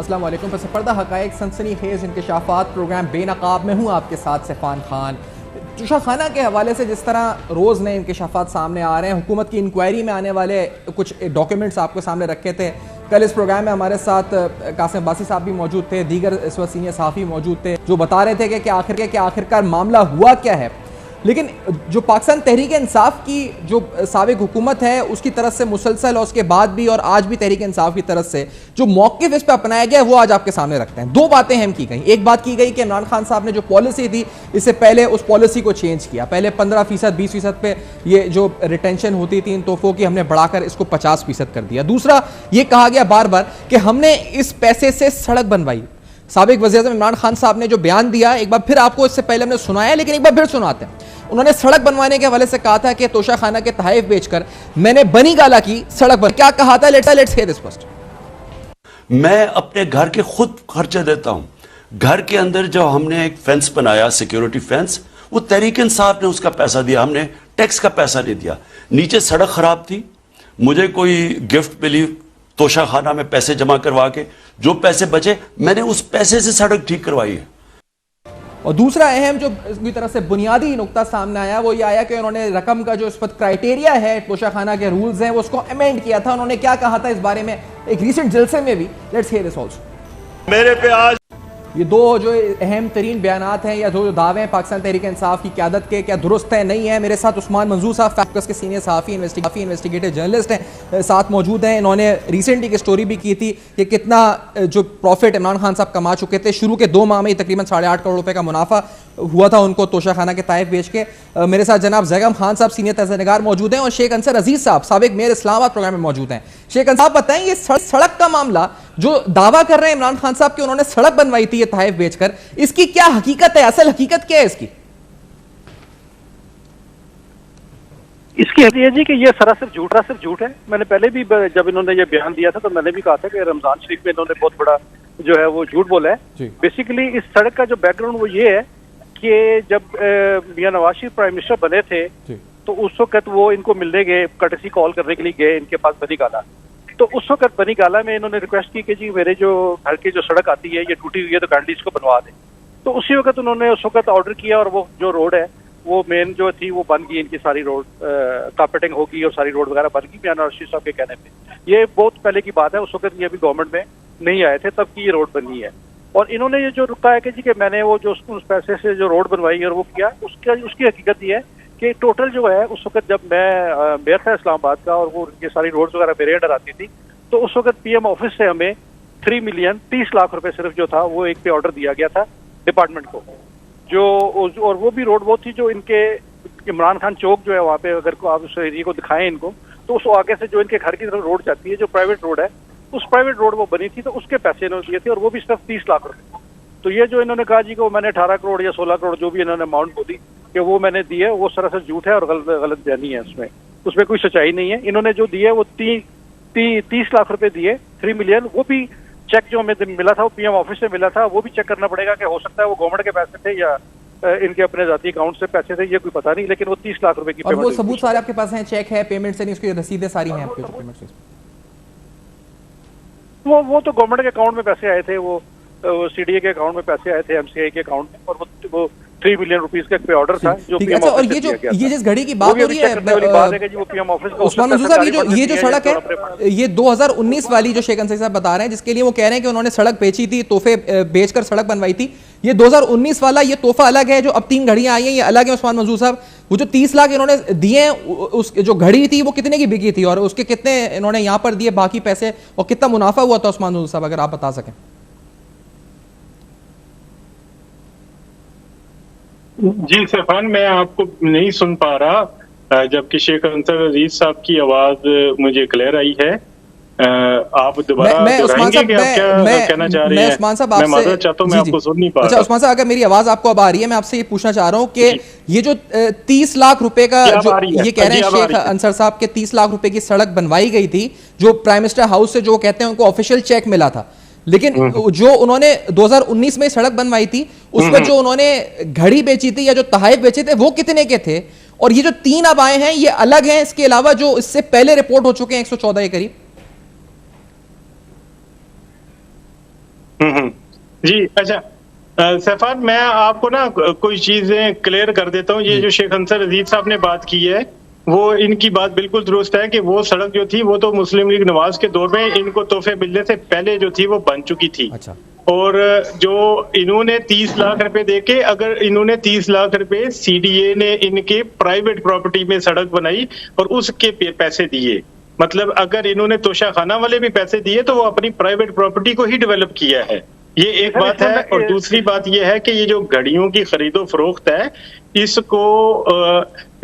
अस्सलाम वालेकुम। पस पर्दा हक़ाइक़ सनसनीखेज़ इंकशाफ़ात प्रोग्राम बेनकाब में हूँ आपके साथ सफ़ान खान। तोशाखाना के हवाले से जिस तरह रोज़ नए इंकशाफ़ात सामने आ रहे हैं, हुकूमत की इंक्वायरी में आने वाले कुछ डॉक्यूमेंट्स आपको सामने रखे थे। कल इस प्रोग्राम में हमारे साथ कासिम अब्बासी साहब भी मौजूद थे, दीगर इस वक्त सीनियर सहाफ़ी मौजूद थे जो बता रहे थे कि आखिरकार मामला हुआ क्या है। लेकिन जो पाकिस्तान तहरीक इंसाफ की जो साबिक हुकूमत है उसकी तरफ से मुसलसल और उसके बाद भी और आज भी तहरीक इंसाफ की तरफ से जो मौक़िफ़ इस पर अपनाया गया वो आज आपके सामने रखते हैं। दो बातें अहम की गई। एक बात की गई कि इमरान खान साहब ने जो पॉलिसी थी इससे पहले उस पॉलिसी को चेंज किया। पहले 15% 20% पे ये जो रिटेंशन होती थी इन तोहफों की हमने बढ़ाकर इसको 50% कर दिया। दूसरा ये कहा गया बार बार कि हमने इस पैसे से सड़क बनवाई। साबिक वज़ीर-ए-आज़म इमरान खान साहब ने जो बयान दिया, एक बार फिर आपको इससे पहले हमने सुनाया लेकिन एक बार फिर सुनाते हैं। उन्होंने सड़क बनवाने के हवाले से कहा था कि तोशाखाना के तहफ़ बेचकर मैंने बनी गाला की सड़क बन। क्या कहा था? Let's hear this first. मैं अपने घर के खुद खर्चे देता हूं। घर के अंदर जो हमने एक फेंस बनाया, सिक्योरिटी फेंस, वो तहरीक इंसाफ ने उसका पैसा दिया, हमने टैक्स का पैसा नहीं दिया। नीचे सड़क खराब थी, मुझे कोई गिफ्ट मिली तोशाखाना में पैसे जमा करवा के, जो पैसे बचे मैंने उस पैसे से सड़क ठीक करवाई है। और दूसरा अहम जो इसकी तरफ से बुनियादी नुकता सामने आया वो ये आया कि उन्होंने रकम का जो इस वक्त क्राइटेरिया है, तोशाखाना के रूल्स हैं, वो उसको अमेंड किया था। उन्होंने क्या कहा था इस बारे में एक रीसेंट जलसे में भी? Let's hear this also. मेरे पे आज ये दो जो अहम तरीन बयानात हैं या जो दावे हैं पाकिस्तान तहरीक इंसाफ की क़यादत के, क्या दुरुस्त है नहीं है? मेरे साथ उस्मान मंजूर साहब फैक्ट्स के सीनियर सहाफ़ी इन्वेस्टिगेटिव जर्नलिस्ट हैं, साथ मौजूद हैं। इन्होंने रिसेंटली एक स्टोरी भी की थी कि कितना जो प्रॉफिट इमरान खान साहब कमा चुके थे। शुरू के 2 माह में तकरीबन 8.5 करोड़ रुपए का मुनाफा हुआ था उनको तोशाखाना के तहफ़ बेच के। मेरे साथ जनाब जैगम खान साहब सीनियर तहसीलदार मौजूद हैं और शेख अंसर अजीज साहब साबिक मेयर इस्लामाबाद प्रोग्राम में मौजूद हैं। शेख अंसर साहब बताएं, ये सड़क का मामला जो दावा कर रहे हैं इमरान खान साहब कि उन्होंने सड़क बनवाई थी ये तहफ़ बेचकर, इसकी क्या हकीकत है? असल हकीकत क्या है इसकी? इसकी है जी कि ये सिर्फ झूठ है। मैंने पहले भी जब इन्होंने ये बयान दिया था तो मैंने भी कहा था कि रमजान शरीफ में इन्होंने बहुत बड़ा जो है वो झूठ बोला है। बेसिकली इस सड़क का जो बैकग्राउंड वो ये है कि जब मियां नवाज शरीफ प्राइम मिनिस्टर बने थे तो उस वक्त वो इनको मिलने गए, कर्टसी कॉल करने के लिए गए इनके पास बनी गाला। तो उस वक्त बनी गाला में इन्होंने रिक्वेस्ट की कि जी मेरे जो घर की जो सड़क आती है ये टूटी हुई है तो काइंडली इसको बनवा दें। तो उसी वक्त उन्होंने उस वक्त ऑर्डर किया और वो जो रोड है वो मेन जो थी वो बन गई, इनकी सारी रोड कारपेटिंग होगी और सारी रोड वगैरह बन गई मियां नवाज शरीफ साहब के कहने पे। ये बहुत पहले की बात है, उस वक्त ये अभी गवर्नमेंट में नहीं आए थे तब की ये रोड बनी है। और इन्होंने ये जो रुका है कि जी कि मैंने वो जो उस पैसे से जो रोड बनवाई और वो किया, उसकी हकीकत ये है कि टोटल जो है उस वक्त जब मैं मेयर था इस्लामाबाद का और वो ये सारी रोड वगैरह मेरे अंडर आती थी तो उस वक्त पीएम ऑफिस से हमें 3 मिलियन 30 लाख रुपए सिर्फ जो था वो एक पे ऑर्डर दिया गया था डिपार्टमेंट को। जो और वो भी रोड वो थी जो इनके इमरान खान चौक जो है वहाँ पे, अगर आप उस एरिया को दिखाएं इनको तो उस आगे से जो इनके घर की तरफ रोड जाती है जो प्राइवेट रोड है, उस प्राइवेट रोड वो बनी थी तो उसके पैसे इन्होंने दिए थे और वो भी सिर्फ 30 लाख रुपए। तो ये जो इन्होंने कहा जी को मैंने 18 करोड़ या 16 करोड़ जो भी इन्होंने अमाउंट बोली कि वो मैंने दी है, वो सरासर झूठ है और गलत बयानी है। उसमें कोई सच्चाई नहीं है। इन्होंने जो दिया है वो 30 लाख रुपए दिए, 3 मिलियन। वो भी चेक जो हमें मिला था वो पीएम ऑफिस से मिला था, वो भी चेक करना पड़ेगा कि हो सकता है वो गवर्नमेंट के पैसे थे या इनके अपने जाती अकाउंट से पैसे थे, ये कोई पता नहीं, लेकिन वो 30 लाख रुपए की और वो सबूत सारे आपके पास हैं, चेक है, पेमेंट से नहीं, उसकी रसीदें सारी हैं आपके पेमेंट से। वो तो गवर्नमेंट के अकाउंट में पैसे आए थे, वो सीडीए के अकाउंट में पैसे आए थे, एमसीआई के अकाउंट में, और वो 3 मिलियन रुपीस का पे ऑर्डर था जो पीएम अच्छा। और ये जिस घड़ी की बात हो रही है उस्मान मंजूर साहब, ये जो सड़क है ये 2019 वाली जो शेख अंसारी साहब बता रहे हैं जिसके लिए वो कह रहे हैं कि उन्होंने सड़क बेची थी, तोहफे बेचकर सड़क बनवाई थी, ये 2019 वाला ये तोहफा अलग है। जो अब 3 घड़ियां आई हैं ये अलग है उस्मान मंजूर साहब। वो जो 30 लाख इन्होंने दिए हैं उस जो घड़ी थी वो कितने की बिकी थी और उसके कितने इन्होंने यहाँ पर दिए बाकी पैसे, और कितना मुनाफा हुआ था उस्मान मंजूर साहब, अगर आप बता सकें। जी सफान, मैं आपको नहीं सुन पा रहा जबकि शेख अंसर अजीज साहब की आवाज मुझे क्लियर आई है। आप दोबारा दोहराएंगे कि आप क्या कहना चाह रहे हैं? उस्मान साहब मैं माजरत चाहता हूं, मैं आपको सुन नहीं पा रहा। अच्छा उस्मान साहब, अगर मेरी आवाज आपको अब आ रही है, मैं आपसे ये पूछना चाह रहा हूं कि ये जो 30 लाख रुपए का जो ये कह रहे हैं शेख अंसर साहब के 30 लाख रुपए की सड़क बनवाई गई थी जो प्राइम मिनिस्टर हाउस से जो कहते हैं उनको ऑफिशियल चेक मिला था, लेकिन जो उन्होंने 2019 में सड़क बनवाई थी उस पर जो उन्होंने घड़ी बेची थी या जो तहफ़ बेचे थे वो कितने के थे? और ये जो 3 अब आए हैं ये अलग हैं इसके अलावा जो इससे पहले रिपोर्ट हो चुके हैं 114 के करीब? जी अच्छा, सैफान, मैं आपको ना कुछ चीजें क्लियर कर देता हूँ। ये जो शेख अंसर अजीज साहब ने बात की है, वो इनकी बात बिल्कुल दुरुस्त है कि वो सड़क जो थी वो तो मुस्लिम लीग नवाज के दौर में इनको तोहफे मिलने से पहले जो थी वो बन चुकी थी। अच्छा। और जो इन्होंने 30 लाख रुपए देके, अगर इन्होंने 30 लाख रुपए सीडीए ने इनके प्राइवेट प्रॉपर्टी में सड़क बनाई और उसके पैसे दिए, मतलब अगर इन्होंने तोशाखाना वाले भी पैसे दिए तो वो अपनी प्राइवेट प्रॉपर्टी को ही डेवलप किया है। ये एक बात है। और दूसरी बात ये है कि ये जो घड़ियों की खरीदो फरोख्त है, इसको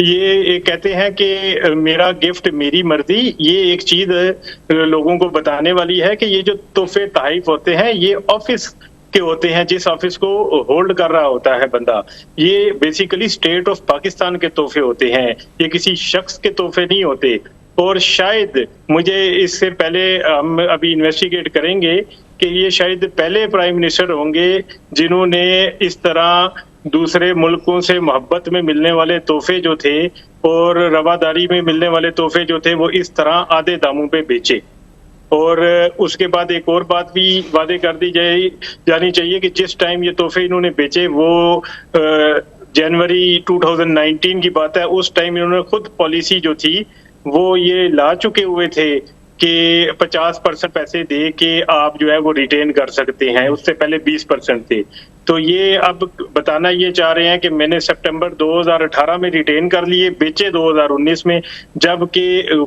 ये कहते हैं कि मेरा गिफ्ट मेरी मर्जी, ये एक चीज लोगों को बताने वाली है कि ये जो तोहफे तहफ़ होते हैं ये ऑफिस के होते हैं, जिस ऑफिस को होल्ड कर रहा होता है बंदा। ये बेसिकली स्टेट ऑफ पाकिस्तान के तोहफे होते हैं, ये किसी शख्स के तोहफे नहीं होते। और शायद, मुझे इससे पहले हम अभी इन्वेस्टिगेट करेंगे कि ये शायद पहले प्राइम मिनिस्टर होंगे जिन्होंने इस तरह दूसरे मुल्कों से मोहब्बत में मिलने वाले तोहफे जो थे और रवादारी में मिलने वाले तोहफे जो थे वो इस तरह आधे दामों पे बेचे। और उसके बाद एक और बात भी वादे कर दी जानी चाहिए कि जिस टाइम ये तोहफे इन्होंने बेचे वो जनवरी 2019 की बात है। उस टाइम इन्होंने खुद पॉलिसी जो थी वो ये ला चुके हुए थे कि 50% पैसे दे के आप जो है वो रिटेन कर सकते हैं, उससे पहले 20% थे। तो ये अब बताना ये चाह रहे हैं कि मैंने सितंबर 2018 में रिटेन कर लिए, बेचे 2019 में, जबकि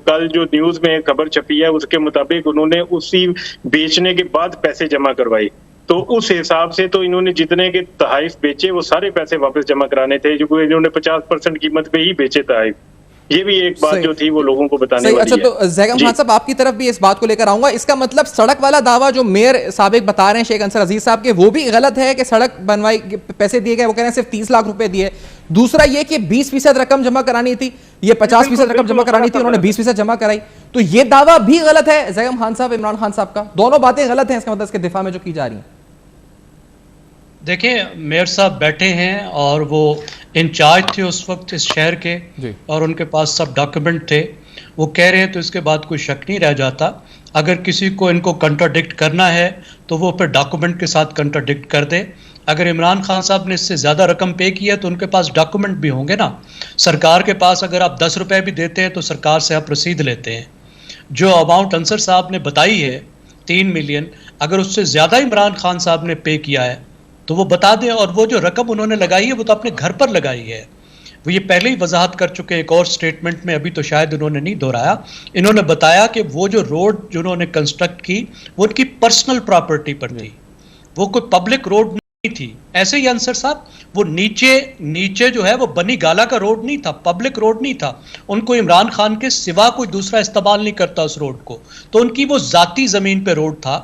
कल जो न्यूज में खबर छपी है उसके मुताबिक उन्होंने उसी बेचने के बाद पैसे जमा करवाए। तो उस हिसाब से तो इन्होंने जितने के तहफ़ बेचे वो सारे पैसे वापस जमा कराने थे, जो इन्होंने 50% कीमत पे ही बेचे तहफ़। ये भी एक बात जो थी वो लोगों को बताने वाली अच्छा, तो ज़ैगम खान साहब आपकी तरफ भी इस बात को लेकर आऊंगा। इसका मतलब सड़क वाला दावा जो मेयर साबिक बता रहे हैं शेख अंसर अजीज साहब के, वो भी गलत है कि सड़क बनवाई, पैसे दिए गए, वो कह रहे हैं सिर्फ 30 लाख रुपए दिए। दूसरा ये कि 20% रकम जमा करानी थी, ये 50% रकम जमा करानी थी, उन्होंने 20% जमा कराई, तो ये दावा भी गलत है ज़ैगम खान साहब, इमरान खान साहब का, दोनों बातें गलत हैं इसका मतलब इसके दिफा में जो की जा रही है। देखिए, मेयर साहब बैठे हैं और वो इंचार्ज थे उस वक्त इस शहर के, और उनके पास सब डॉक्यूमेंट थे। वो कह रहे हैं तो इसके बाद कोई शक नहीं रह जाता। अगर किसी को इनको कंट्राडिक्ट करना है तो वो फिर डॉक्यूमेंट के साथ कंट्राडिक्ट कर दे। अगर इमरान खान साहब ने इससे ज़्यादा रकम पे की है तो उनके पास डॉक्यूमेंट भी होंगे ना। सरकार के पास अगर आप 10 रुपये भी देते हैं तो सरकार से आप रसीद लेते हैं। जो अमाउंट अंसर साहब ने बताई है 3 मिलियन, अगर उससे ज़्यादा इमरान खान साहब ने पे किया है तो वो बता दें। और वो जो रकम उन्होंने लगाई है वो तो अपने घर पर लगाई है, वो ये पहले ही वजाहत कर चुके हैं एक और स्टेटमेंट में, अभी तो शायद उन्होंने नहीं दोहराया। इन्होंने बताया कि वो जो रोड जो उन्होंने कंस्ट्रक्ट की वो उनकी पर्सनल प्रॉपर्टी पर थी, वो कोई पब्लिक रोड नहीं थी। ऐसे ही अंसर साहब, वो नीचे जो है वो बनी गाला का रोड नहीं था, पब्लिक रोड नहीं था। उनको इमरान खान के सिवा कोई दूसरा इस्तेमाल नहीं करता उस रोड को, तो उनकी वो जाती जमीन पे रोड था।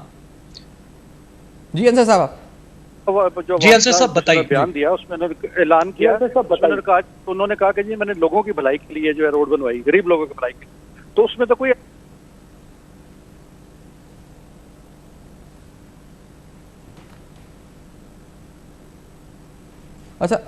जी अंसर साहब, जी अंसर साहब बताइए। बयान दिया उसमें उन्होंने ऐलान किया, उन्होंने कहा कि जी मैंने लोगों की भलाई के लिए जो है रोड बनवाई, गरीब लोगों की भलाई के लिए, तो उसमें तो कोई अच्छा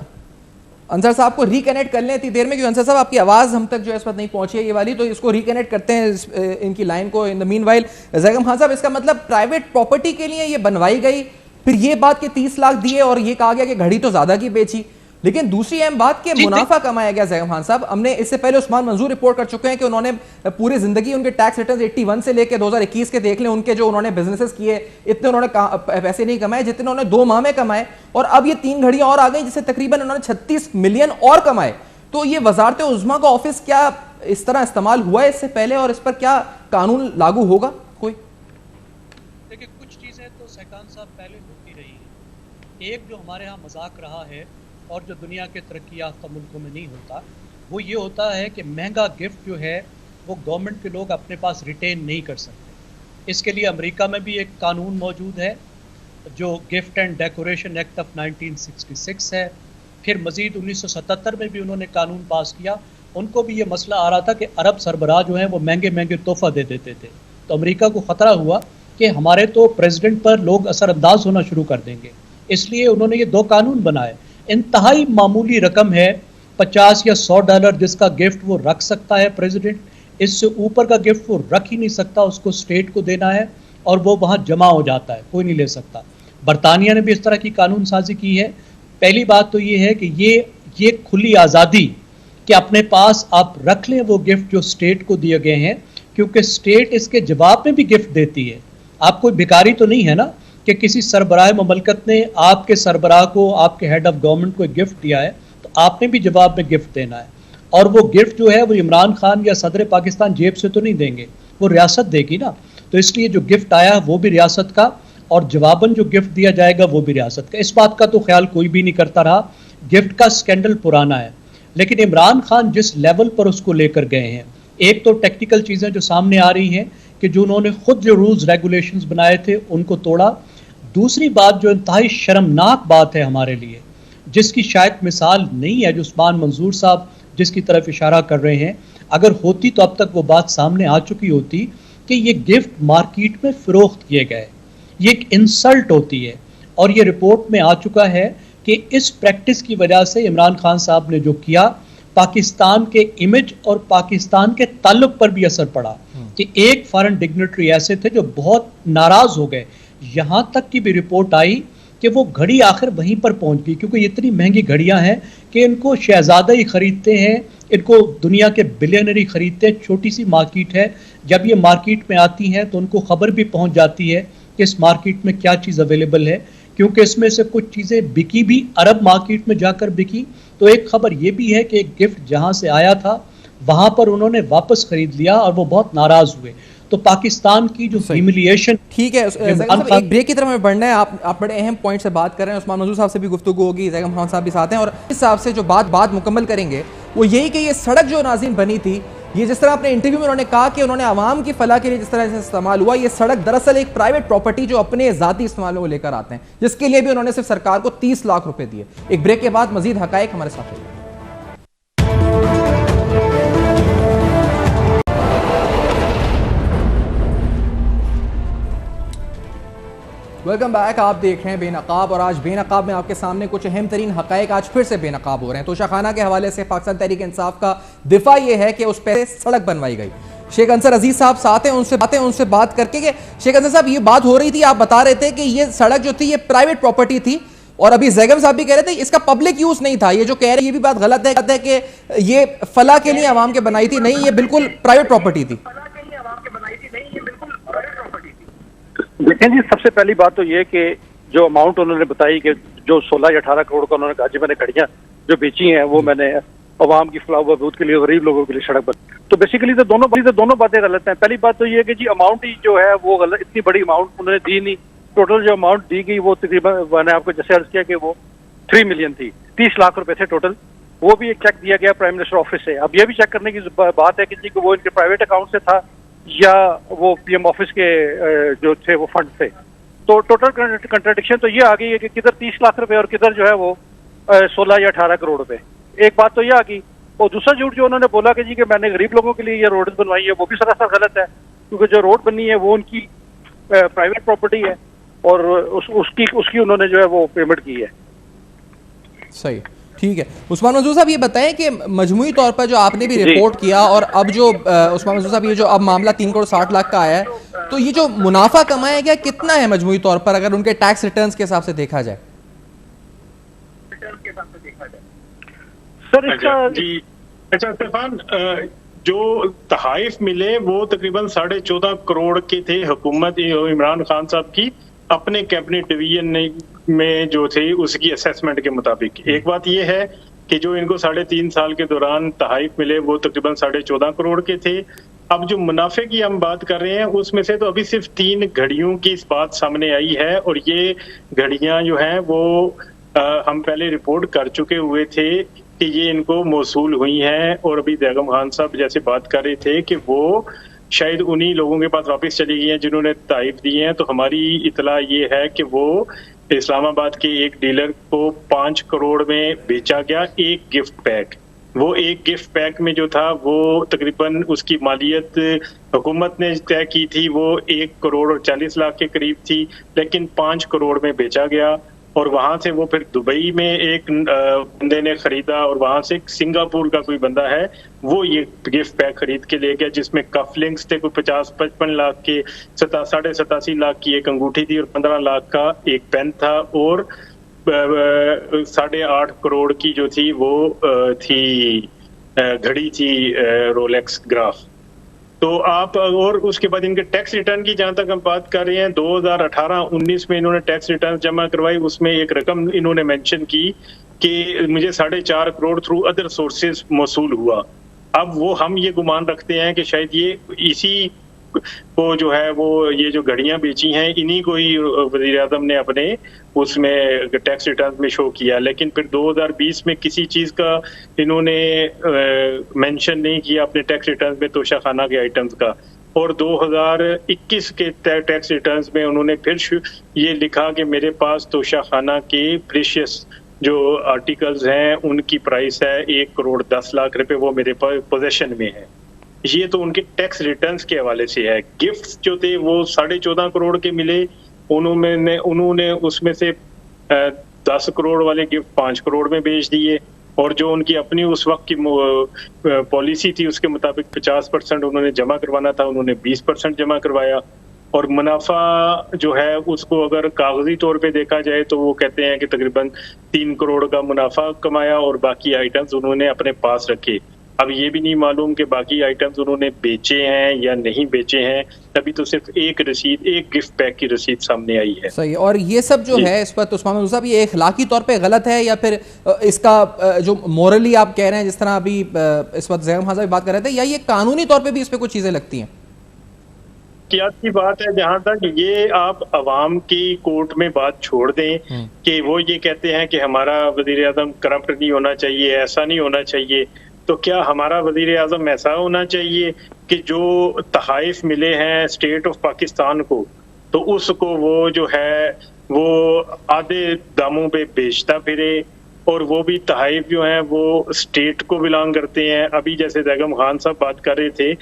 अंसर साहब को रिकनेक्ट कर लें इतनी देर में, क्योंकि अंसर साहब आपकी आवाज़ हम तक जो है इस वक्त नहीं पहुंची है ये वाली, तो इसको रिकनेक्ट करते हैं इनकी लाइन को। In the meanwhile Zaigham Khan साहब, इसका मतलब प्राइवेट प्रॉपर्टी के लिए ये बनवाई गई, फिर ये बात के 30 लाख दिए और ये कहा गया कि घड़ी तो ज्यादा की बेची, लेकिन दूसरी अहम बात कि मुनाफा कमाया गया। ज़ैगम खान साहब, हमने इससे पहले उस्मान मंजूर रिपोर्ट कर चुके हैं कि उन्होंने पूरी जिंदगी उनके टैक्स रिटर्न 81 से लेकर 2021 के देख लें, उनके जो उन्होंने बिजनेसेस किए इतने उन्होंने पैसे नहीं कमाए जितने उन्होंने 2 माह में कमाए, और अब ये 3 घड़ियां और आ गई जिससे तकरीबन उन्होंने 36 मिलियन और कमाए। तो ये वजारत उज़्मा का ऑफिस क्या इस तरह इस्तेमाल हुआ है इससे पहले, और इस पर क्या कानून लागू होगा कोई? देखिए, कुछ चीजें तो सहकान साहब पहले होती रही है। एक जो हमारे यहाँ मजाक रहा है और जो दुनिया के तरक्की याफ्ता मुल्कों में नहीं होता, वो ये होता है कि महंगा गिफ्ट जो है वो गवर्नमेंट के लोग अपने पास रिटेन नहीं कर सकते। इसके लिए अमेरिका में भी एक कानून मौजूद है जो gift and decoration act of 1966 है। फिर मजीद 1977 में भी उन्होंने कानून पास किया। उनको भी ये मसला आ रहा था कि अरब सरबराह जो हैं वो महंगे महंगे तोहफा दे देते थे, तो अमेरिका को ख़तरा हुआ कि हमारे तो प्रेसिडेंट पर लोग असरअंदाज होना शुरू कर देंगे, इसलिए उन्होंने ये 2 कानून बनाए। इंतहाई मामूली रकम है, $50 या $100 जिसका गिफ्ट वो रख सकता है प्रेसिडेंट, इससे ऊपर का गिफ्ट वो रख ही नहीं सकता, उसको स्टेट को देना है और वो वहाँ जमा हो जाता है, कोई नहीं ले सकता। बरतानिया ने भी इस तरह की कानून साजी की है। पहली बात तो ये है कि ये खुली आज़ादी कि अपने पास आप रख लें वो गिफ्ट जो स्टेट को दिए गए हैं, क्योंकि स्टेट इसके जवाब में भी गिफ्ट देती है। आप कोई भिखारी तो नहीं है ना कि किसी सरबराह ममलकत ने आपके सरबराह को, आपके हेड ऑफ गवर्नमेंट को एक गिफ्ट दिया है तो आपने भी जवाब में गिफ्ट देना है। और वो गिफ्ट जो है वो इमरान खान या सदर पाकिस्तान जेब से तो नहीं देंगे, वो रियासत देगी ना। तो इसलिए जो गिफ्ट आया वो भी रियासत का और जवाबन जो गिफ्ट दिया जाएगा वो भी रियासत का। इस बात का तो ख्याल कोई भी नहीं करता रहा। गिफ्ट का स्कैंडल पुराना है, लेकिन इमरान खान जिस लेवल पर उसको लेकर गए हैं, एक तो टेक्निकल चीज़ें जो सामने आ रही हैं कि जो उन्होंने खुद जो रूल्स रेगुलेशंस बनाए थे उनको तोड़ा। दूसरी बात जो इंतहाई शर्मनाक बात है हमारे लिए, जिसकी शायद मिसाल नहीं है, जो उस्मान मंजूर साहब जिसकी तरफ इशारा कर रहे हैं, अगर होती तो अब तक वो बात सामने आ चुकी होती कि ये गिफ्ट मार्केट में फ़रोख्त किए गए। ये एक इंसल्ट होती है और ये रिपोर्ट में आ चुका है कि इस प्रैक्टिस की वजह से इमरान खान साहब ने जो किया, पाकिस्तान के इमेज और पाकिस्तान के ताल्लुक पर भी असर पड़ा कि एक फॉरेन डिग्नेटरी ऐसे थे जो बहुत नाराज़ हो गए। यहाँ तक की भी रिपोर्ट आई कि वो घड़ी आखिर वहीं पर पहुंच गई, क्योंकि इतनी महंगी घड़ियां हैं कि इनको शहजादा ही खरीदते हैं, इनको दुनिया के बिलियनर ही खरीदते हैं। छोटी सी मार्केट है, जब ये मार्केट में आती हैं तो उनको खबर भी पहुंच जाती है कि इस मार्केट में क्या चीज़ अवेलेबल है, क्योंकि इसमें से कुछ चीज़ें बिकी भी अरब मार्केट में जाकर बिकी। तो एक खबर ये भी है कि एक गिफ्ट जहाँ से आया था वहाँ पर उन्होंने वापस खरीद लिया और वो बहुत नाराज़ हुए। तो पाकिस्तान की जो ह्यूमिलिएशन। ठीक है, एक ब्रेक की तरफ में बढ़ना है। आप बड़े अहम पॉइंट से बात कर रहे हैं। उस्मान मंजूर साहब से भी गुफ्तगू होगी, ज़ैगम खान साहब भी साथ हैं, और इस हिसाब से जो बात मुकम्मल करेंगे वो यही कि ये सड़क जो नाज़रीन बनी थी, ये जिस तरह अपने इंटरव्यू में उन्होंने कहा कि उन्होंने आवाम की फलाह के लिए जिस तरह से इस्तेमाल हुआ, ये सड़क दरअसल एक प्राइवेट प्रॉपर्टी जो अपने ज़ाती इस्तेमाल में वो लेकर आते हैं, जिसके लिए भी उन्होंने सिर्फ सरकार को 30 लाख रुपए दिए। एक ब्रेक के बाद मजीद हकायक हमारे साथ होंगे। Welcome back. आप देख रहे हैं बेनकाब, और आज बेनकाब में आपके सामने कुछ अहम तरीन हकायक आज फिर से बेनकाब हो रहे हैं। तोशाखाना के हवाले से पाकिस्तान तहरीक इंसाफ का दिफा यह है कि उस पर सड़क बनवाई गई। शेख अंसर अजीज साहब साथ हैं, उनसे बात करके कि शेख अंसर साहब, ये बात हो रही थी, आप बता रहे थे कि ये सड़क जो थी ये प्राइवेट प्रॉपर्टी थी, और अभी ज़ैगम साहब भी कह रहे थे इसका पब्लिक यूज नहीं था। ये जो कह रहे हैं ये भी बात गलत है कि ये फलाह के लिए आवाम के बनाई थी, नहीं, ये बिल्कुल प्राइवेट प्रॉपर्टी थी। देखें जी, सबसे पहली बात तो ये कि जो अमाउंट उन्होंने बताई कि जो 16 या 18 करोड़ का उन्होंने कहा जी मैंने घड़ियां जो बेची हैं वो मैंने अवाम की फलाह बहबूद के लिए, गरीब लोगों के लिए सड़क बन, तो बेसिकली तो दोनों बातें गलत हैं। पहली बात तो ये कि जी अमाउंट ही जो है वो गलत, इतनी बड़ी अमाउंट उन्होंने दी नहीं। टोटल जो अमाउंट दी गई वो तकरीबन, मैंने आपको जैसे अर्ज किया कि वो 3 मिलियन थी, 30 लाख रुपए थे टोटल। वो भी एक चेक दिया गया प्राइम मिनिस्टर ऑफिस से। अब ये भी चेक करने की बात है कि जी वो इनके प्राइवेट अकाउंट से था या वो पीएम ऑफिस के जो थे वो फंड थे। तो टोटल कंट्राडिक्शन तो ये आ गई है कि किधर 30 लाख रुपए और किधर जो है वो 16 या 18 करोड़ रुपए। एक बात तो ये आ गई। और दूसरा झूठ जो उन्होंने बोला कि जी कि मैंने गरीब लोगों के लिए ये रोड बनवाई है, वो भी सरासर गलत है, क्योंकि जो रोड बनी है वो उनकी प्राइवेट प्रॉपर्टी है और उसकी उन्होंने जो है वो पेमेंट की है। सही, ठीक है। उस्मान मंजूर साहब, ये बताएं कि मजमूई तौर पर जो आपने भी रिपोर्ट किया और अब जो उस्मान मंजूर साहब ये जो अब मामला 3 करोड़ 60 लाख का आया है, तो ये जो मुनाफा कमाया गया कितना है मजमूई तौर पर अगर उनके टैक्स रिटर्न्स के हिसाब से देखा जाए? सर इसका जी अच्छा इरफान, जो तहाइफ मिले वो तकरीबन 14.5 करोड़ के थे हुकूमत इमरान खान साहब की अपने कैबिनेट डिवीजन में जो थे उसकी असेसमेंट के मुताबिक। एक बात यह है कि जो इनको 3.5 साल के दौरान तहाइफ मिले वो तकरीबन 14.5 करोड़ के थे। अब जो मुनाफे की हम बात कर रहे हैं उसमें से तो अभी सिर्फ 3 घड़ियों की इस बात सामने आई है, और ये घड़ियां जो हैं वो हम पहले रिपोर्ट कर चुके हुए थे कि ये इनको मौसूल हुई हैं, और अभी ज़ैगम खान साहब जैसे बात कर रहे थे कि वो शायद उन्हीं लोगों के पास वापस चली गई हैं जिन्होंने ताइफ दी हैं। तो हमारी इतला ये है कि वो इस्लामाबाद के एक डीलर को 5 करोड़ में बेचा गया एक गिफ्ट पैक। वो एक गिफ्ट पैक में जो था वो तकरीबन उसकी मालियत हुकूमत ने तय की थी वो 1 करोड़ और 40 लाख के करीब थी, लेकिन 5 करोड़ में बेचा गया। और वहां से वो फिर दुबई में एक बंदे ने खरीदा और वहां से सिंगापुर का कोई बंदा है वो ये गिफ्ट पैक खरीद के ले गया, जिसमें कफलिंग्स थे, कोई 50-55 लाख के, 87 लाख की एक अंगूठी थी और 15 लाख का एक पेन था, और 8.5 करोड़ की जो थी वो थी घड़ी थी रोलेक्स ग्राफ। तो आप, और उसके बाद इनके टैक्स रिटर्न की जहां तक हम बात कर रहे हैं, 2018-19 में इन्होंने टैक्स रिटर्न जमा करवाई, उसमें एक रकम इन्होंने मेंशन की कि मुझे 4.5 करोड़ थ्रू अदर सोर्सेज मौसूल हुआ। अब वो हम ये गुमान रखते हैं कि शायद ये इसी को जो है वो ये जो घड़ियां बेची हैं इन्हीं को ही वज़ीर आज़म ने अपने उसमें टैक्स रिटर्न में शो किया, लेकिन फिर 2020 में किसी चीज का इन्होंने मेंशन नहीं किया अपने टैक्स रिटर्न में तोशाखाना के आइटम्स का। और 2021 के टैक्स रिटर्न्स में उन्होंने फिर ये लिखा कि मेरे पास तोशाखाना के प्रीशियस जो आर्टिकल्स हैं उनकी प्राइस है 1 करोड़ 10 लाख रुपए, वो मेरे पास पोजेशन में है। ये तो उनके टैक्स रिटर्न्स के हवाले से है। गिफ्ट्स जो थे वो 14.5 करोड़ के मिले, उन्होंने उसमें से 10 करोड़ वाले गिफ्ट 5 करोड़ में बेच दिए, और जो उनकी अपनी उस वक्त की पॉलिसी थी उसके मुताबिक 50% उन्होंने जमा करवाना था, उन्होंने 20% जमा करवाया। और मुनाफा जो है उसको अगर कागजी तौर पे देखा जाए तो वो कहते हैं कि तकरीबन 3 करोड़ का मुनाफा कमाया और बाकी आइटम्स उन्होंने अपने पास रखे। अब ये भी नहीं मालूम कि बाकी आइटम्स उन्होंने बेचे हैं या नहीं बेचे हैं, तभी तो सिर्फ एक गिफ्ट पैक की रसीद सामने आई है। सही। और ये सब जो है इस पर उस्मान महमूद साहब, ये अखलाकी तौर पे गलत है या फिर इसका जो मोरली आप कह रहे हैं, जिस तरह अभी इस वक्त ज़ैम खान साहब बात कर रहे थे, या ये कानूनी तौर पे भी इस पे कुछ चीजें लगती हैं? की बात है, जहां तक ये आप अवाम की कोर्ट में बात छोड़ दें कि वो ये कहते हैं कि हमारा वजीर आजम करप्ट नहीं होना चाहिए, ऐसा नहीं होना चाहिए, तो क्या हमारा वजीर आजम ऐसा होना चाहिए कि जो तहाइफ मिले हैं स्टेट ऑफ पाकिस्तान को तो उसको वो जो है वो आधे दामों पे बेचता फिरे, और वो भी तहाइफ जो हैं वो स्टेट को बिलोंग करते हैं। अभी जैसे ज़ैम खान साहब बात कर रहे थे,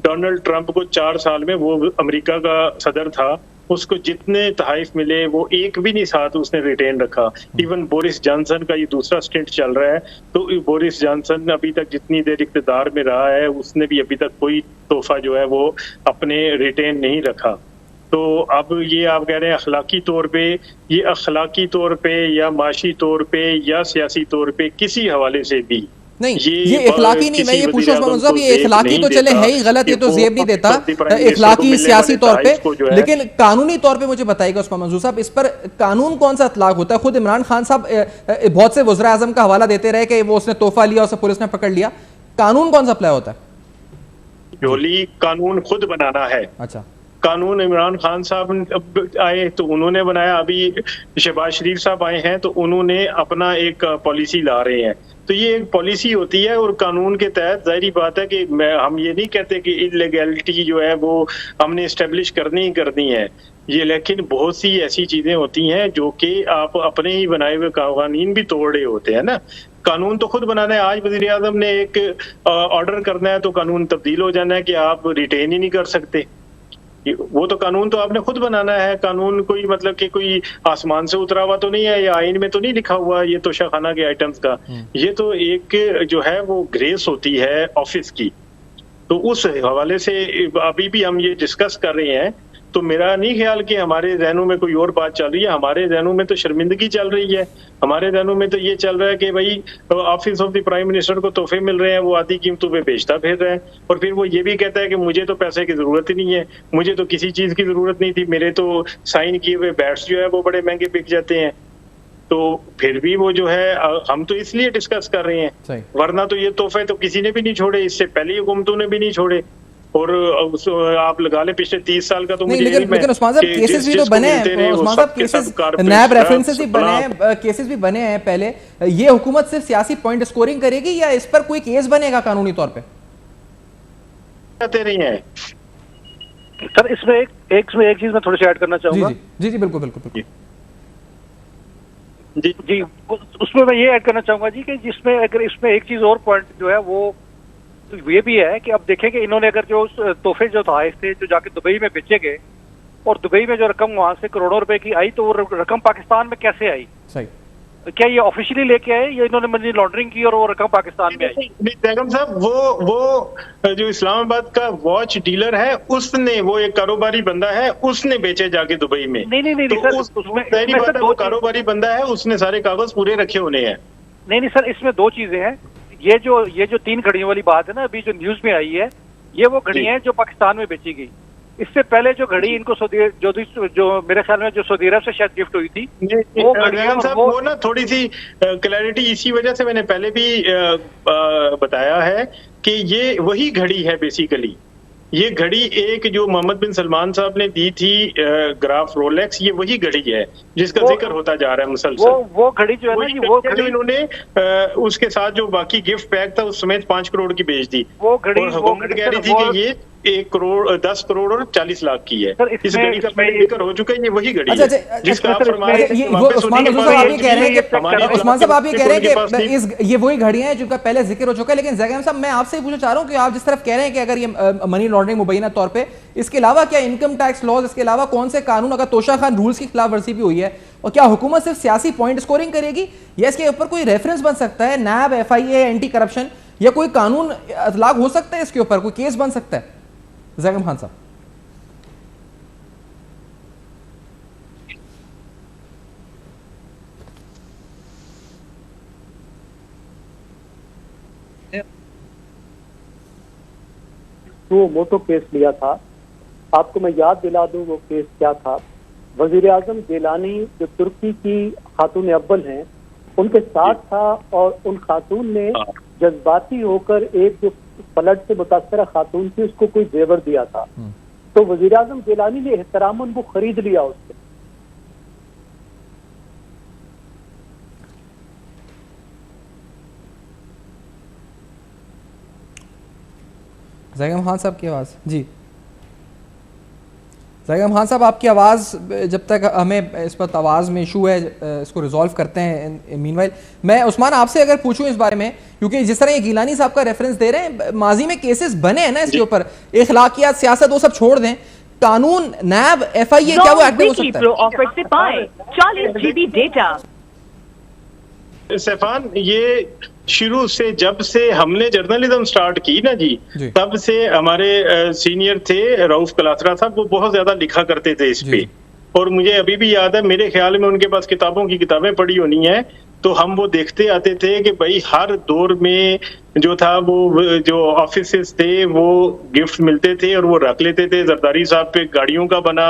डोनाल्ड ट्रंप को 4 साल में, वो अमेरिका का सदर था, उसको जितने तहाइफ मिले वो एक भी नहीं साथ उसने रिटेन रखा। इवन बोरिस जॉनसन का ये दूसरा स्टेंट चल रहा है, तो बोरिस जॉनसन अभी तक जितनी देर इक़्तिदार में रहा है उसने भी अभी तक कोई तोहफा जो है वो अपने रिटेन नहीं रखा। तो अब ये आप कह रहे हैं अखलाकी तौर पे, ये अखलाकी तौर पे या माशी तौर पे या सियासी तौर पे किसी हवाले से भी नहीं, ये इखलाकी नहीं, मैं ये पूछूं साहब, ये इखलाकी तो चले है ही गलत, ये तो जेब नहीं देता इखलाकी सियासी तौर पे, लेकिन कानूनी तौर पे मुझे बताइएगा उस्मान मंजूर साहब, इस पर कानून कौन सा इतलाक होता है? खुद इमरान खान साहब बहुत से वज़ीर आज़म का हवाला देते रहे कि वो उसने तोहफा लिया, उसे पुलिस ने पकड़ लिया। कानून कौन सा अप्लाई होता है? जोली कानून खुद बनाना है। अच्छा, कानून इमरान खान साहब आए तो उन्होंने बनाया, अभी शहबाज शरीफ साहब आए हैं तो उन्होंने अपना एक पॉलिसी ला रहे हैं। तो ये एक पॉलिसी होती है और कानून के तहत जाहिर बात है कि हम ये नहीं कहते कि इलीगैलिटी जो है वो हमने इस्टेब्लिश करनी ही करनी है ये, लेकिन बहुत सी ऐसी चीजें होती हैं जो कि आप अपने ही बनाए हुए कानून भी तोड़ रहे होते हैं ना। कानून तो खुद बनाना है। आज वज़ीर आज़म ने एक ऑर्डर करना है तो कानून तब्दील हो जाना है कि आप रिटेन ही नहीं कर सकते, वो तो कानून तो आपने खुद बनाना है। कानून कोई मतलब कि कोई आसमान से उतरा हुआ तो नहीं है, या आइन में तो नहीं लिखा हुआ ये तोशाखाना के आइटम्स का। ये तो एक जो है वो ग्रेस होती है ऑफिस की। तो उस हवाले से अभी भी हम ये डिस्कस कर रहे हैं, तो मेरा नहीं ख्याल कि हमारे जहनों में कोई और बात चल रही है। हमारे जहनों में तो शर्मिंदगी चल रही है। हमारे जहनों में तो ये चल रहा है कि भाई office of the prime minister को तोहफे मिल रहे हैं, वो आधी कीमतों पे बेचता फिर रहा है, और फिर वो ये भी कहता है कि मुझे तो पैसे की जरूरत ही नहीं है, मुझे तो किसी चीज की जरूरत नहीं थी, मेरे तो साइन किए हुए बैट्स जो है वो बड़े महंगे बिक जाते हैं। तो फिर भी वो जो है हम तो इसलिए डिस्कस कर रहे हैं, वरना तो ये तोहफे तो किसी ने भी नहीं छोड़े, इससे पहले हुकूमतों ने भी नहीं छोड़े। और आप लगा ले पिछले 30 साल का तो मुझे लेकिन उस्मान साहब केसेस भी तो बने हैं, उस्मान साहब केसेस नैब रेफरेंसेस भी बने हैं, केसेस भी बने हैं पहले। ये हुकूमत सिर्फ सियासी पॉइंट स्कोरिंग करेगी या इस पर कोई केस बनेगा कानूनी तौर पे? कहते नहीं है सर। इसमें एक चीज मैं थोड़ी सी ऐड करना चाहूंगा। जी बिल्कुल बिल्कुल जी उसमें मैं ये ऐड करना चाहूंगा जी कि जिसमें अगर इसमें एक चीज और पॉइंट जो है वो ये भी है कि अब देखें कि इन्होंने अगर जो तोहफे जो तहाइफ थे जो जाके दुबई में बेचे गए, और दुबई में जो रकम वहां से करोड़ों रुपए की आई, तो वो रकम पाकिस्तान में कैसे आई? सही, क्या ये ऑफिशियली लेके आए या इन्होंने मनी लॉन्ड्रिंग की और वो रकम पाकिस्तान में आई? बेगम साहब, वो जो इस्लामाबाद का वॉच डीलर है, उसने, वो एक कारोबारी बंदा है, उसने बेचे जाके दुबई में। नहीं तो सर, पहली बात है, वो कारोबारी बंदा है, उसने सारे कागज पूरे रखे होने हैं। नहीं सर, इसमें दो चीजें हैं। ये जो 3 घड़ियों वाली बात है ना, अभी जो न्यूज में आई है, ये वो घड़ी है जो पाकिस्तान में बेची गई। इससे पहले जो घड़ी इनको जो मेरे ख्याल में जो सऊदी अरब से शायद गिफ्ट हुई थी, वो घड़ी वो ना थोड़ी सी क्लैरिटी इसी वजह से मैंने पहले भी बताया है कि ये वही घड़ी है बेसिकली। ये घड़ी एक जो मोहम्मद बिन सलमान साहब ने दी थी, ग्राफ रोलेक्स, ये वही घड़ी है जिसका जिक्र होता जा रहा है मुसलसल। वो घड़ी जो है ना, वो घड़ी जो इन्होंने उसके साथ जो बाकी गिफ्ट पैक था उस समेत 5 करोड़ की बेच दी। वो घड़ी हुकूमत कह रही थी कि ये 1 करोड़ 10 करोड़ और 40 लाख की है। इस घड़ी का पहले जिक्र हो चुका है, ये वही घड़ी है जिसका आप फरमा रहे हैं। उस्मान साहब आप ये कह रहे हैं कि ये वही घड़ियां हैं जिनका पहले जिक्र हो चुका है। लेकिन ज़ैगम साहब, मैं आपसे पूछना चाह रहा हूं कि आप जिस तरफ कह रहे हैं कि अगर ये मनी लॉन्ड्रिंग मुबैना तौर पे, इसके अलावा क्या इनकम टैक्स लॉज, इसके अलावा कौन से कानून, अगर तोशा खान रूल्स की खिलाफ वर्जी भी हुई है, और क्या हुकूमत सिर्फ सियासी पॉइंट स्कोरिंग करेगी या इसके ऊपर कोई रेफरेंस बन सकता है, नैब, FIA, एंटी करप्शन, या कोई कानून लागू हो सकता है, इसके ऊपर कोई केस बन सकता है? ज़ैगम खान साहब। वो मोटो केस लिया था, आपको मैं याद दिला दूं वो केस क्या था। वजीर आजम गिलानी जो तुर्की की खातून अव्वल हैं, उनके साथ था, और उन खातून ने जज्बाती होकर एक जो पलट से मुतासरा खातून थी उसको कोई जेवर दिया था, तो वजीर आजम गिलानी ने एहतरामन वो खरीद लिया उससे। ज़ैगम खान साहब की आवाज़ जी। ज़ैगम खान साहब, आपकी आवाज़, जब तक हमें इस पर आवाज़ में इशू है, इसको रिजॉल्व करते हैं। मीनवाइल मैं उस्मान आपसे अगर पूछूं इस बारे में, क्योंकि जिस तरह ये गिलानी साहब का रेफरेंस दे रहे हैं, माजी में केसेस बने हैं ना इसके ऊपर, इखलाकियात, सियासत, वो सब छोड़ दें, कानून, नैब, FIA, क्या वो एक्टिव हो सकता है? 40 GB डेटा। सैफान, ये शुरू से, जब से हमने जर्नलिज्म स्टार्ट की ना जी, तब से हमारे सीनियर थे रऊफ कलाथरा साहब, वो बहुत ज्यादा लिखा करते थे इस पे, और मुझे अभी भी याद है, मेरे ख्याल में उनके पास किताबों की किताबें पड़ी होनी है, तो हम वो देखते आते थे कि भाई हर दौर में जो था वो जो ऑफिसेस थे वो गिफ्ट मिलते थे और वो रख लेते थे। जरदारी साहब पे गाड़ियों का बना,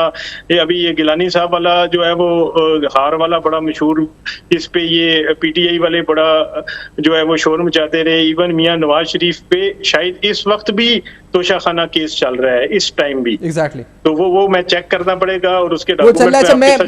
अभी ये गिलानी साहब वाला जो है वो हार वाला बड़ा मशहूर, इस पे ये PTI वाले बड़ा जो है वो शोर मचाते रहे। इवन मियां नवाज शरीफ पे शायद इस वक्त भी तोशाखाना केस चल रहा है, इस टाइम भी। एग्जैक्टली। तो वो मैं चेक करना पड़ेगा और उसके डॉक्यूमेंट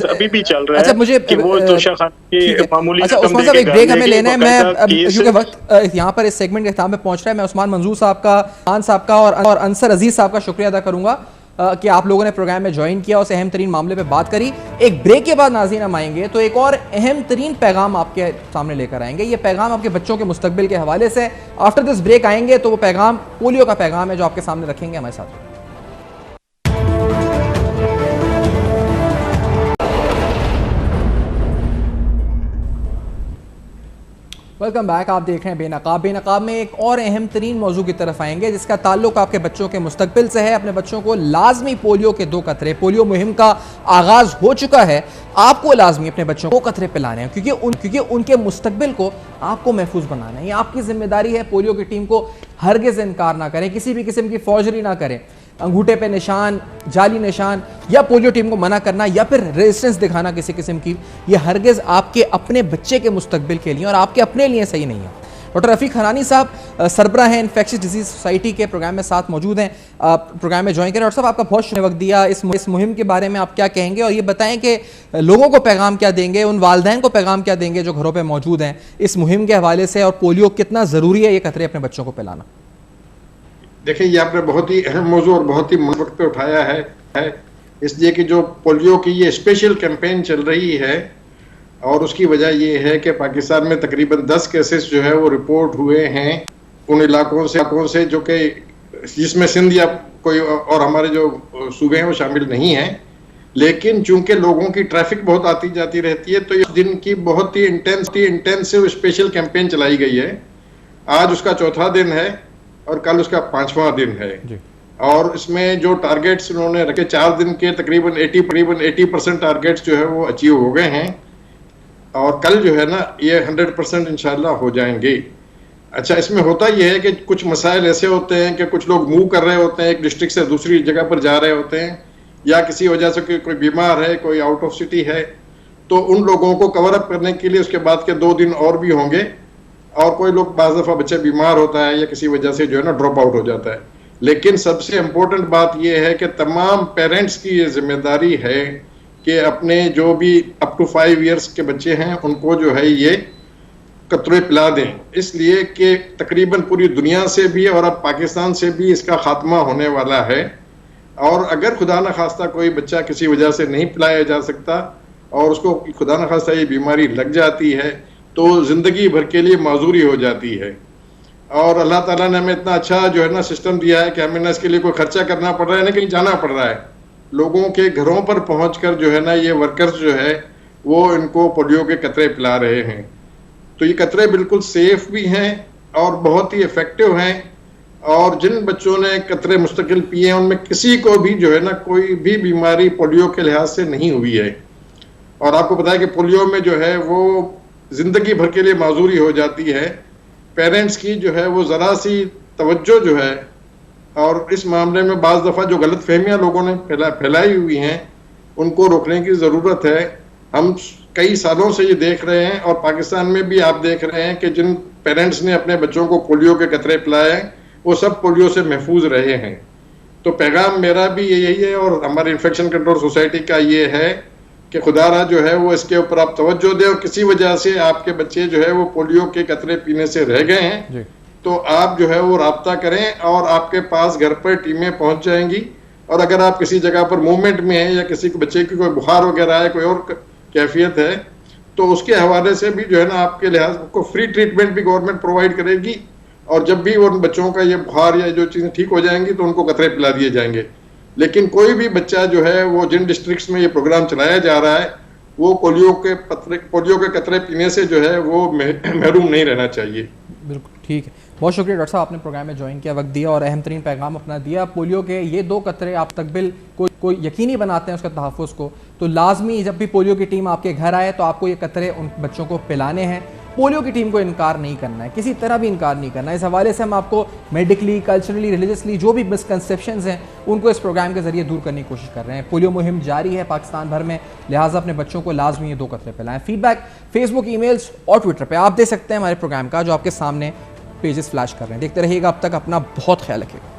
अभी भी चल रहा है। अच्छा, मुझे वो तोशाखाना के मामूली, अच्छा उस्मान साहब, एक ब्रेक हमें लेना है। मैं क्योंकि वक्त यहाँ पर इस सेगमेंट के खिताब में पहुंच रहा है, मैं उस्मान मंजूर साहब का, खान साहब का और अंसर अजीज साहब का शुक्रिया अदा करूंगा कि आप लोगों ने प्रोग्राम में ज्वाइन किया, उस अहम तरीन मामले पे बात करी। एक ब्रेक के बाद नाज़रीन हम आएंगे तो एक और अहम तरीन पैगाम आपके सामने लेकर आएंगे। ये पैगाम आपके बच्चों के मुस्तकबिल के हवाले से। आफ्टर दिस ब्रेक आएंगे तो वो पैगाम पोलियो का पैगाम है जो आपके सामने रखेंगे हमारे साथ। Welcome back. आप देख रहे हैं बेनकाब। बेनकाब में एक और अहम तरीन मौजू की तरफ आएंगे जिसका ताल्लुक आपके बच्चों के मुस्तकबिल से है। अपने बच्चों को लाजमी पोलियो के 2 कतरे, पोलियो मुहिम का आगाज हो चुका है, आपको लाजमी अपने बच्चों को 2 कतरे पिलाने हैं क्योंकि उनके मुस्तकबिल को आपको महफूज बनाना है। ये आपकी जिम्मेदारी है। पोलियो की टीम को हरगिज़ इनकार ना करें, किसी भी किस्म की फौजरी ना करें। अंगूठे पे निशान, जाली निशान या पोलियो टीम को मना करना या फिर रेजिस्टेंस दिखाना किसी किस्म की, ये हरगिज़ आपके अपने बच्चे के मुस्तकबिल के लिए और आपके अपने लिए सही नहीं है। डॉक्टर रफ़ीक हनानी साहब सरबराह हैं इन्फेक्शियस डिजीज सोसाइटी के, प्रोग्राम में साथ मौजूद हैं, प्रोग्राम में ज्वाइन करें। डॉक्टर साहब, आपका बहुत शुक्रिया वक्त दिया। इस मुहिम के बारे में आप क्या कहेंगे और ये बताएं कि लोगों को पैगाम क्या देंगे, उन वालिदैन को पैगाम क्या देंगे जो घरों पर मौजूद हैं इस मुहिम के हवाले से, और पोलियो कितना ज़रूरी है ये कतरे अपने बच्चों को पिलाना। देखिए, ये आपने बहुत ही अहम मौजू और बहुत ही वक्त पे उठाया है इसलिए कि जो पोलियो की ये स्पेशल कैंपेन चल रही है और उसकी वजह ये है कि पाकिस्तान में तकरीबन 10 केसेस जो है वो रिपोर्ट हुए हैं उन इलाकों से जो कि जिसमें सिंध या कोई और हमारे जो सूबे हैं वो शामिल नहीं हैं, लेकिन चूंकि लोगों की ट्रैफिक बहुत आती जाती रहती है तो इस दिन की बहुत ही इंटेंसिव स्पेशल कैंपेन चलाई गई है। आज उसका चौथा दिन है और कल उसका 5वां दिन है और इसमें जो टारगेट्स उन्होंने रखे 4 दिन के तकरीबन 80% टारगेट्स जो है वो अचीव हो गए हैं और कल जो है ना ये 100% इंशाल्लाह हो जाएंगे। अच्छा, इसमें होता यह है कि कुछ मसाइल ऐसे होते हैं कि कुछ लोग मूव कर रहे होते हैं, एक डिस्ट्रिक्ट से दूसरी जगह पर जा रहे होते हैं या किसी वजह से कोई बीमार है, कोई आउट ऑफ सिटी है, तो उन लोगों को कवर अप करने के लिए उसके बाद के 2 दिन और भी होंगे और कोई लोग बाज़ दफ़ा बच्चे बीमार होता है या किसी वजह से जो है ना ड्रॉप आउट हो जाता है। लेकिन सबसे इम्पोर्टेंट बात यह है कि तमाम पेरेंट्स की ये जिम्मेदारी है कि अपने जो भी अप टू 5 ईयर्स के बच्चे हैं उनको जो है ये कतरे पिला दें, इसलिए कि तकरीबन पूरी दुनिया से भी और अब पाकिस्तान से भी इसका खात्मा होने वाला है और अगर खुदा न खास्ता कोई बच्चा किसी वजह से नहीं पिलाया जा सकता और उसको खुदा न खास्ता ये बीमारी लग जाती है तो ज़िंदगी भर के लिए माजूरी हो जाती है। और अल्लाह ताला ने हमें इतना अच्छा जो है ना सिस्टम दिया है कि हमें ना इसके लिए कोई खर्चा करना पड़ रहा है, ना कहीं जाना पड़ रहा है। लोगों के घरों पर पहुंचकर जो है ना ये वर्कर्स जो है वो इनको पोलियो के कतरे पिला रहे हैं। तो ये कतरे बिल्कुल सेफ भी हैं और बहुत ही इफेक्टिव हैं और जिन बच्चों ने कतरे मुस्तकिल पिए हैं उनमें किसी को भी जो है ना कोई भी बीमारी पोलियो के लिहाज से नहीं हुई है। और आपको पता है कि पोलियो में जो है वो जिंदगी भर के लिए माजूरी हो जाती है। पेरेंट्स की जो है वो ज़रा सी तवज्जो जो है और इस मामले में बाज़ दफ़ा जो गलत फहमियाँ लोगों ने फैलाई हुई हैं उनको रोकने की ज़रूरत है। हम कई सालों से ये देख रहे हैं और पाकिस्तान में भी आप देख रहे हैं कि जिन पेरेंट्स ने अपने बच्चों को पोलियो के कतरे पिलाए हैं वो सब पोलियो से महफूज रहे हैं। तो पैगाम मेरा भी यही है और हमारी इन्फेक्शन कंट्रोल सोसाइटी का ये है कि खुदारा जो है वो इसके ऊपर आप तवज्जो दें और किसी वजह से आपके बच्चे जो है वो पोलियो के कतरे पीने से रह गए हैं तो आप जो है वो राब्ता करें और आपके पास घर पर टीमें पहुंच जाएंगी। और अगर आप किसी जगह पर मूवमेंट में हैं या किसी बच्चे की कोई बुखार वगैरह है, कोई और कैफियत है, तो उसके हवाले से भी जो है ना आपके लिहाज को फ्री ट्रीटमेंट भी गवर्नमेंट प्रोवाइड करेगी और जब भी उन बच्चों का ये बुखार या जो चीज़ें ठीक हो जाएंगी तो उनको कतरे पिला दिए जाएंगे। लेकिन कोई भी बच्चा जो है वो जिन डिस्ट्रिक्ट्स में ये प्रोग्राम चलाया जा रहा है वो पोलियो के कतरे पीने से जो है वो महरूम नहीं रहना चाहिए। बिल्कुल ठीक है, बहुत शुक्रिया डॉक्टर साहब, आपने प्रोग्राम में ज्वाइन किया, वक्त दिया और अहम तरीन पैगाम अपना दिया। पोलियो के ये 2 कतरे आप तकबिल कोई यकीनी बनाते हैं उसका तहफ़्फ़ुज़ को, तो लाजमी जब भी पोलियो की टीम आपके घर आए तो आपको ये कतरे उन बच्चों को पिलाने हैं। पोलियो की टीम को इनकार नहीं करना है, किसी तरह भी इनकार नहीं करना है। इस हवाले से हम आपको मेडिकली, कल्चरली, रिलीजियसली जो भी मिसकंसेप्शंस हैं उनको इस प्रोग्राम के जरिए दूर करने की कोशिश कर रहे हैं। पोलियो मुहिम जारी है पाकिस्तान भर में, लिहाजा अपने बच्चों को लाजमी ये 2 कतरे पिलाएं। फीडबैक फेसबुक, ईमेल्स और ट्विटर पर आप दे सकते हैं हमारे प्रोग्राम का, जो आपके सामने पेजेस फ्लैश कर रहे हैं। देखते रहिएगा, अब तक अपना बहुत ख्याल रखिएगा।